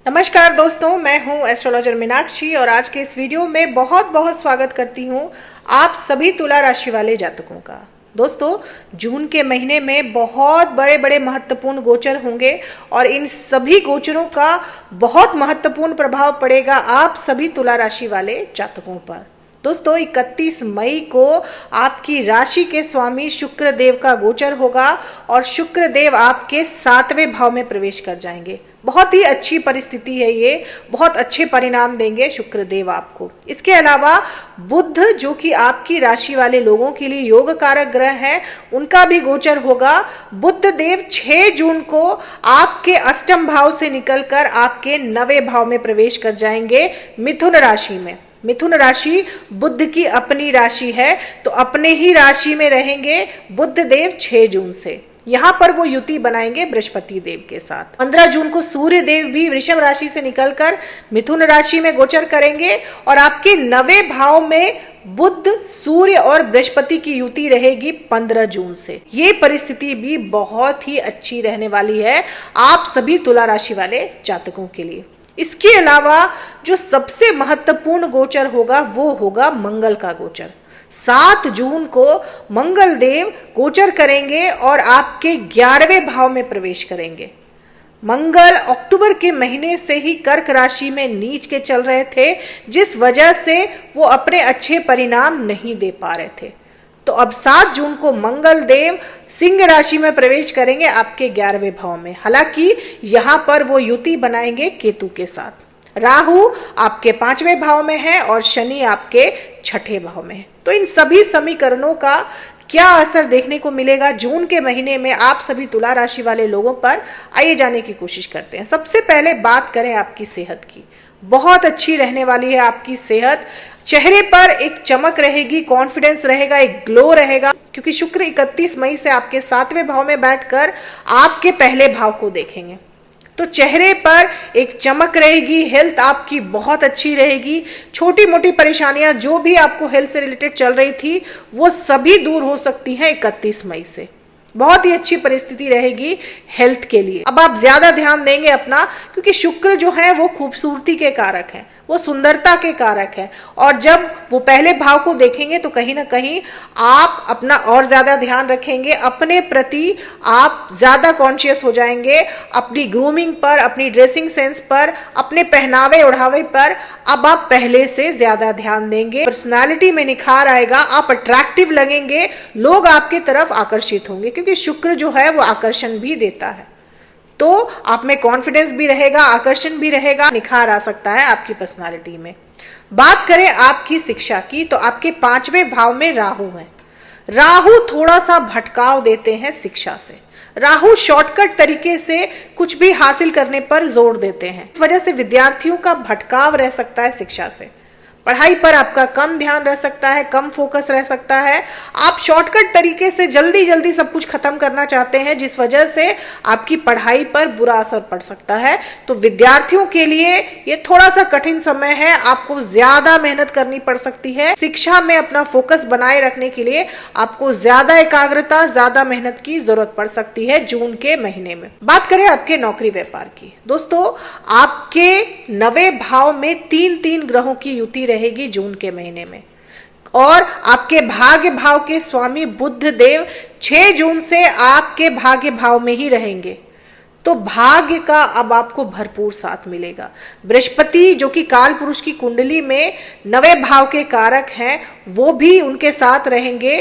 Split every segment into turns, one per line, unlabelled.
नमस्कार दोस्तों, मैं हूं एस्ट्रोलॉजर मीनाक्षी और आज के इस वीडियो में बहुत बहुत स्वागत करती हूं आप सभी तुला राशि वाले जातकों का। दोस्तों, जून के महीने में बहुत बड़े बड़े महत्वपूर्ण गोचर होंगे और इन सभी गोचरों का बहुत महत्वपूर्ण प्रभाव पड़ेगा आप सभी तुला राशि वाले जातकों पर। दोस्तों, 31 मई को आपकी राशि के स्वामी शुक्र देव का गोचर होगा और शुक्र देव आपके 7वें भाव में प्रवेश कर जाएंगे। बहुत ही अच्छी परिस्थिति है ये, बहुत अच्छे परिणाम देंगे शुक्र देव आपको। इसके अलावा बुध, जो कि आपकी राशि वाले लोगों के लिए योग कारक ग्रह है, उनका भी गोचर होगा। बुध देव 6 जून को आपके अष्टम भाव से निकलकर आपके 9वें भाव में प्रवेश कर जाएंगे मिथुन राशि में। मिथुन राशि बुध की अपनी राशि है, तो अपने ही राशि में रहेंगे बुध देव 6 जून से। यहाँ पर वो युति बनाएंगे बृहस्पति देव के साथ। 15 जून को सूर्य देव भी वृषभ राशि से निकलकर मिथुन राशि में गोचर करेंगे और आपके 9वें भाव में बुध, सूर्य और बृहस्पति की युति रहेगी 15 जून से। ये परिस्थिति भी बहुत ही अच्छी रहने वाली है आप सभी तुला राशि वाले जातकों के लिए। इसके अलावा जो सबसे महत्वपूर्ण गोचर होगा वो होगा मंगल का गोचर। 7 जून को मंगल देव गोचर करेंगे और आपके 11वें भाव में प्रवेश करेंगे। मंगल अक्टूबर के महीने से ही कर्क राशि में नीच के चल रहे थे, जिस वजह से वो अपने अच्छे परिणाम नहीं दे पा रहे थे। तो अब 7 जून को मंगल देव सिंह राशि में प्रवेश करेंगे आपके 11वें भाव में। हालांकि यहाँ पर वो युति बनाएंगे केतु के साथ। राहु आपके 5वें भाव में है और शनि आपके 6ठे भाव में है। तो इन सभी समीकरणों का क्या असर देखने को मिलेगा जून के महीने में आप सभी तुला राशि वाले लोगों पर, आइए जाने की कोशिश करते हैं। सबसे पहले बात करें आपकी सेहत की। बहुत अच्छी रहने वाली है आपकी सेहत। चेहरे पर एक चमक रहेगी, कॉन्फिडेंस रहेगा, एक ग्लो रहेगा, क्योंकि शुक्र 31 मई से आपके 7वें भाव में बैठकर आपके पहले भाव को देखेंगे। तो चेहरे पर एक चमक रहेगी, हेल्थ आपकी बहुत अच्छी रहेगी। छोटी मोटी परेशानियां जो भी आपको हेल्थ से रिलेटेड चल रही थी वो सभी दूर हो सकती हैं 31 मई से। बहुत ही अच्छी परिस्थिति रहेगी हेल्थ के लिए। अब आप ज्यादा ध्यान देंगे अपना, क्योंकि शुक्र जो है वो खूबसूरती के कारक है, वो सुंदरता के कारक है, और जब वो पहले भाव को देखेंगे तो कहीं ना कहीं आप अपना और ज्यादा ध्यान रखेंगे, अपने प्रति आप ज्यादा कॉन्शियस हो जाएंगे, अपनी ग्रूमिंग पर, अपनी ड्रेसिंग सेंस पर, अपने पहनावे ओढ़ावे पर अब आप पहले से ज्यादा ध्यान देंगे। पर्सनालिटी में निखार आएगा, आप अट्रैक्टिव लगेंगे, लोग आपके तरफ आकर्षित होंगे, क्योंकि शुक्र जो है वो आकर्षण भी देता है। तो आप में कॉन्फिडेंस भी रहेगा, आकर्षण भी रहेगा, निखार आ सकता है आपकी पर्सनालिटी में। बात करें आपकी शिक्षा की, तो आपके 5वें भाव में राहु है। राहु थोड़ा सा भटकाव देते हैं शिक्षा से। राहु शॉर्टकट तरीके से कुछ भी हासिल करने पर जोर देते हैं, इस वजह से विद्यार्थियों का भटकाव रह सकता है शिक्षा से। पढ़ाई पर आपका कम ध्यान रह सकता है, कम फोकस रह सकता है। आप शॉर्टकट तरीके से जल्दी जल्दी सब कुछ खत्म करना चाहते हैं, जिस वजह से आपकी पढ़ाई पर बुरा असर पड़ सकता है। तो विद्यार्थियों के लिए ये थोड़ा सा कठिन समय है, आपको ज्यादा मेहनत करनी पड़ सकती है। शिक्षा में अपना फोकस बनाए रखने के लिए आपको ज्यादा एकाग्रता, ज्यादा मेहनत की जरूरत पड़ सकती है जून के महीने में। बात करें आपके नौकरी व्यापार की, दोस्तों आपके 9वें भाव में 3 ग्रहों की युति रहेगी जून के महीने में, और आपके भाग्य भाव के स्वामी बुध देव 6 जून से आपके भाग्य भाव में ही रहेंगे। तो भाग्य का अब आपको भरपूर साथ मिलेगा। बृहस्पति, जो कि काल पुरुष की कुंडली में 9वें भाव के कारक हैं, वो भी उनके साथ रहेंगे।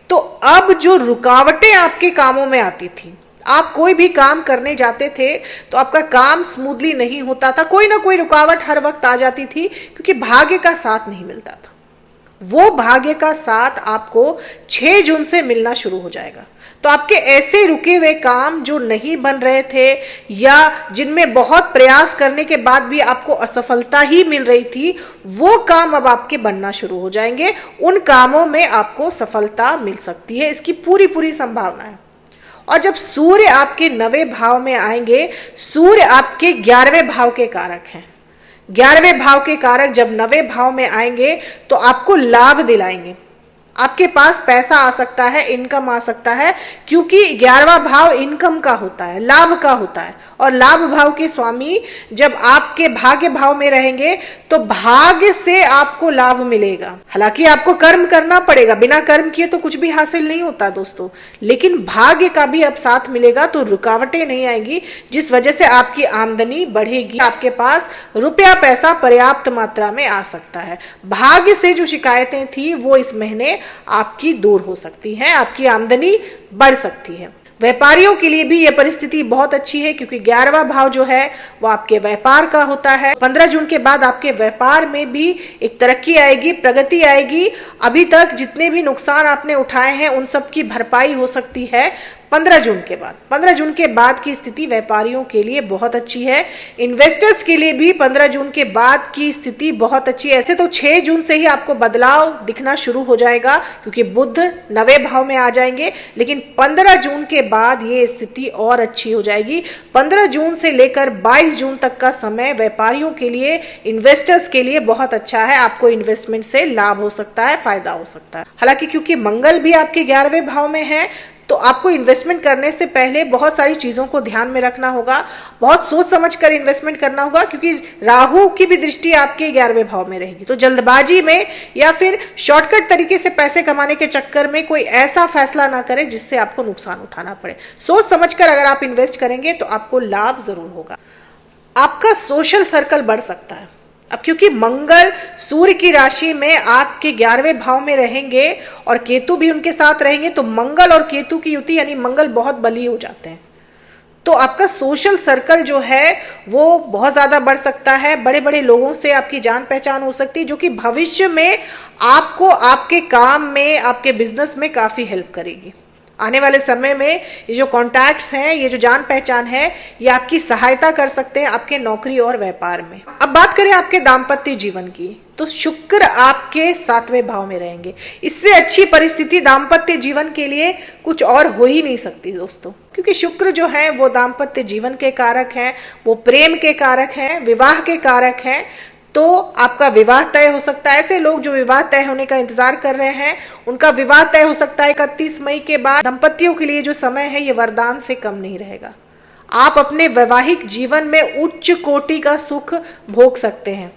तो अब जो रुकावटें आपके कामों में आती थी, आप कोई भी काम करने जाते थे तो आपका काम स्मूथली नहीं होता था, कोई ना कोई रुकावट हर वक्त आ जाती थी, क्योंकि भाग्य का साथ नहीं मिलता था। वो भाग्य का साथ आपको 6 जून से मिलना शुरू हो जाएगा। तो आपके ऐसे रुके हुए काम जो नहीं बन रहे थे या जिनमें बहुत प्रयास करने के बाद भी आपको असफलता ही मिल रही थी, वो काम अब आपके बनना शुरू हो जाएंगे। उन कामों में आपको सफलता मिल सकती है, इसकी पूरी संभावना है। और जब सूर्य आपके 9वें भाव में आएंगे, सूर्य आपके 11वें भाव के कारक हैं। 11वें भाव के कारक जब 9वें भाव में आएंगे तो आपको लाभ दिलाएंगे, आपके पास पैसा आ सकता है, इनकम आ सकता है, क्योंकि 11वां भाव इनकम का होता है, लाभ का होता है। और लाभ भाव के स्वामी जब आपके भाग्य भाव में रहेंगे तो भाग्य से आपको लाभ मिलेगा। हालांकि आपको कर्म करना पड़ेगा, बिना कर्म किए तो कुछ भी हासिल नहीं होता दोस्तों, लेकिन भाग्य का भी अब साथ मिलेगा तो रुकावटें नहीं आएगी, जिस वजह से आपकी आमदनी बढ़ेगी, आपके पास रुपया पैसा पर्याप्त मात्रा में आ सकता है। भाग्य से जो शिकायतें थी वो इस महीने आपकी दूर हो सकती हैं, आपकी आमदनी बढ़ सकती है। व्यापारियों के लिए भी यह परिस्थिति बहुत अच्छी है, क्योंकि 11वां भाव जो है वो आपके व्यापार का होता है। 15 जून के बाद आपके व्यापार में भी एक तरक्की आएगी, प्रगति आएगी। अभी तक जितने भी नुकसान आपने उठाए हैं उन सब की भरपाई हो सकती है 15 जून के बाद। 15 जून के बाद की स्थिति व्यापारियों के लिए बहुत अच्छी है। इन्वेस्टर्स के लिए भी 15 जून के बाद की स्थिति बहुत अच्छी है। ऐसे तो 6 जून से ही आपको बदलाव दिखना शुरू हो जाएगा, क्योंकि बुध 9वें भाव में आ जाएंगे, लेकिन 15 जून के बाद ये स्थिति और अच्छी हो जाएगी। 15 जून से लेकर 22 जून तक का समय व्यापारियों के लिए, इन्वेस्टर्स के लिए बहुत अच्छा है। आपको इन्वेस्टमेंट से लाभ हो सकता है, फायदा हो सकता है। हालांकि क्योंकि मंगल भी आपके 11वें भाव में है, तो आपको इन्वेस्टमेंट करने से पहले बहुत सारी चीजों को ध्यान में रखना होगा, बहुत सोच समझ कर इन्वेस्टमेंट करना होगा, क्योंकि राहु की भी दृष्टि आपके 11वें भाव में रहेगी। तो जल्दबाजी में या फिर शॉर्टकट तरीके से पैसे कमाने के चक्कर में कोई ऐसा फैसला ना करें जिससे आपको नुकसान उठाना पड़े। सोच समझकर अगर आप इन्वेस्ट करेंगे तो आपको लाभ जरूर होगा। आपका सोशल सर्कल बढ़ सकता है। अब क्योंकि मंगल सूर्य की राशि में आपके 11वें भाव में रहेंगे और केतु भी उनके साथ रहेंगे, तो मंगल और केतु की युति यानी मंगल बहुत बली हो जाते हैं, तो आपका सोशल सर्कल जो है वो बहुत ज्यादा बढ़ सकता है। बड़े बड़े लोगों से आपकी जान पहचान हो सकती है, जो कि भविष्य में आपको आपके काम में, आपके बिजनेस में काफी हेल्प करेगी। आने वाले समय में ये जो कॉन्टैक्ट्स हैं, ये जो जान पहचान है, ये आपकी सहायता कर सकते हैं आपके नौकरी और व्यापार में। अब बात करें आपके दाम्पत्य जीवन की, तो शुक्र आपके 7वें भाव में रहेंगे। इससे अच्छी परिस्थिति दाम्पत्य जीवन के लिए कुछ और हो ही नहीं सकती दोस्तों, क्योंकि शुक्र जो है वो दाम्पत्य जीवन के कारक हैं, वो प्रेम के कारक हैं, विवाह के कारक हैं। तो आपका विवाह तय हो सकता है। ऐसे लोग जो विवाह तय होने का इंतजार कर रहे हैं, उनका विवाह तय हो सकता है 31 मई के बाद। दंपतियों के लिए जो समय है ये वरदान से कम नहीं रहेगा। आप अपने वैवाहिक जीवन में उच्च कोटि का सुख भोग सकते हैं।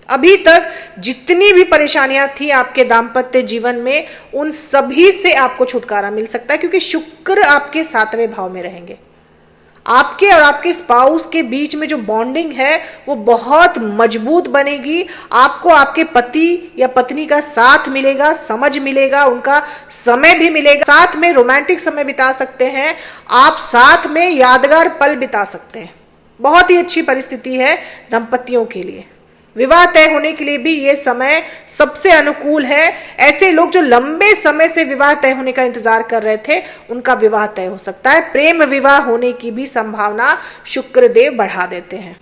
अभी तक जितनी भी परेशानियां थी आपके दाम्पत्य जीवन में, उन सभी से आपको छुटकारा मिल सकता है, क्योंकि शुक्र आपके 7वें भाव में रहेंगे। आपके और आपके स्पाउस के बीच में जो बॉन्डिंग है वो बहुत मजबूत बनेगी। आपको आपके पति या पत्नी का साथ मिलेगा, समझ मिलेगा, उनका समय भी मिलेगा। साथ में रोमांटिक समय बिता सकते हैं आप, साथ में यादगार पल बिता सकते हैं। बहुत ही अच्छी परिस्थिति है दंपतियों के लिए। विवाह तय होने के लिए भी ये समय सबसे अनुकूल है। ऐसे लोग जो लंबे समय से विवाह तय होने का इंतजार कर रहे थे, उनका विवाह तय हो सकता है। प्रेम विवाह होने की भी संभावना शुक्रदेव बढ़ा देते हैं।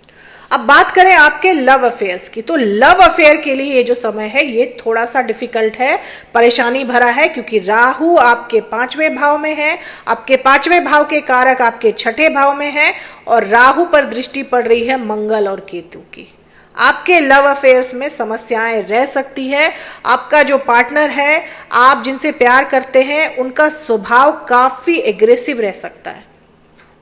अब बात करें आपके लव अफेयर्स की, तो लव अफेयर के लिए ये जो समय है ये थोड़ा सा डिफिकल्ट है, परेशानी भरा है, क्योंकि राहु आपके 5वें भाव में है। आपके 5वें भाव के कारक आपके 6ठे भाव में है, और राहु पर दृष्टि पड़ रही है मंगल और केतु की। आपके लव अफेयर्स में समस्याएं रह सकती है। आपका जो पार्टनर है, आप जिनसे प्यार करते हैं, उनका स्वभाव काफी एग्रेसिव रह सकता है।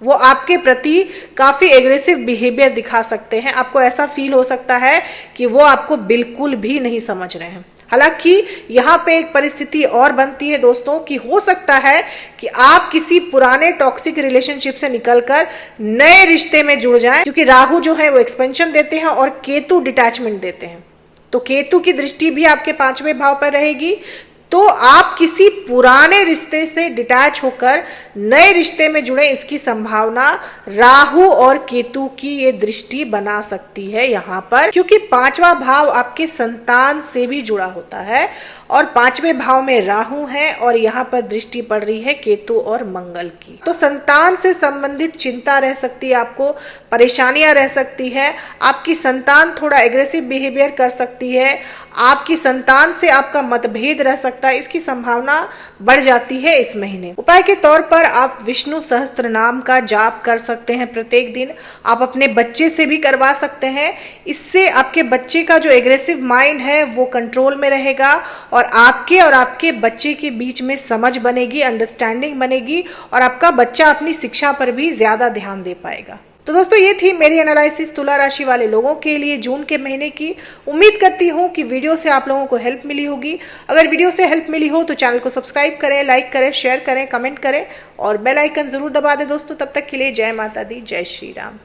वो आपके प्रति काफी एग्रेसिव बिहेवियर दिखा सकते हैं। आपको ऐसा फील हो सकता है कि वो आपको बिल्कुल भी नहीं समझ रहे हैं। हालांकि यहाँ पे एक परिस्थिति और बनती है दोस्तों, कि हो सकता है कि आप किसी पुराने टॉक्सिक रिलेशनशिप से निकलकर नए रिश्ते में जुड़ जाएं, क्योंकि राहु जो है वो एक्सपेंशन देते हैं और केतु डिटैचमेंट देते हैं। तो केतु की दृष्टि भी आपके 5वें भाव पर रहेगी। तो आप किसी पुराने रिश्ते से डिटैच होकर नए रिश्ते में जुड़े, इसकी संभावना राहु और केतु की ये दृष्टि बना सकती है यहाँ पर, क्योंकि 5वां भाव आपके संतान से भी जुड़ा होता है और 5वें भाव में राहु है और यहाँ पर दृष्टि पड़ रही है केतु और मंगल की। तो संतान से संबंधित चिंता रह सकती है, आपको परेशानियां रह सकती है। आपकी संतान थोड़ा एग्रेसिव बिहेवियर कर सकती है, आपकी संतान से आपका मतभेद रह सकता सकता है, इसकी संभावना बढ़ जाती है इस महीने। उपाय के तौर पर आप विष्णु सहस्त्र नाम का जाप कर सकते हैं प्रत्येक दिन। आप अपने बच्चे से भी करवा सकते हैं। इससे आपके बच्चे का जो एग्रेसिव माइंड है वो कंट्रोल में रहेगा और आपके बच्चे के बीच में समझ बनेगी, अंडरस्टैंडिंग बनेगी और आपका बच्चा अपनी शिक्षा पर भी ज्यादा ध्यान दे पाएगा। तो दोस्तों, ये थी मेरी एनालिसिस तुला राशि वाले लोगों के लिए जून के महीने की। उम्मीद करती हूँ कि वीडियो से आप लोगों को हेल्प मिली होगी। अगर वीडियो से हेल्प मिली हो तो चैनल को सब्सक्राइब करें, लाइक करें, शेयर करें, कमेंट करें और बेल आइकन जरूर दबा दें दोस्तों। तब तक के लिए जय माता दी, जय श्री राम।